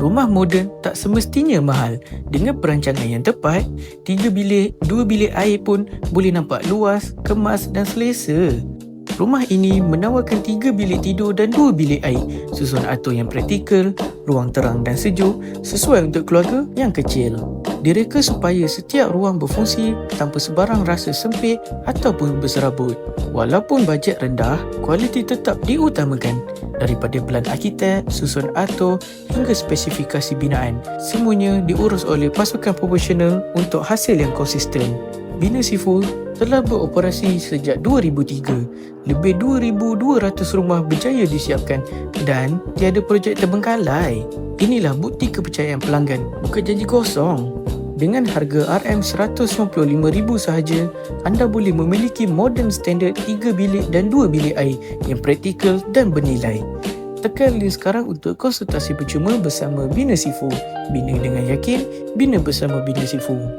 Rumah moden tak semestinya mahal. Dengan perancangan yang tepat, 3 bilik, 2 bilik air pun boleh nampak luas, kemas dan selesa. Rumah ini menawarkan 3 bilik tidur dan 2 bilik air, susun atur yang praktikal, ruang terang dan sejuk, sesuai untuk keluarga yang kecil. Direka supaya setiap ruang berfungsi tanpa sebarang rasa sempit ataupun berserabut. Walaupun bajet rendah, kualiti tetap diutamakan. Daripada pelan arkitek, susun atur hingga spesifikasi binaan, semuanya diurus oleh pasukan profesional untuk hasil yang konsisten. Bina Sifu telah beroperasi sejak 2003. Lebih 2,200 rumah berjaya disiapkan dan tiada projek terbengkalai. Inilah bukti kepercayaan pelanggan, bukan janji kosong. Dengan harga RM195,000 sahaja, anda boleh memiliki modern standard 3 bilik dan 2 bilik air yang praktikal dan bernilai. Tekan link sekarang untuk konsultasi percuma bersama Bina Sifu. Bina dengan yakin, bina bersama Bina Sifu.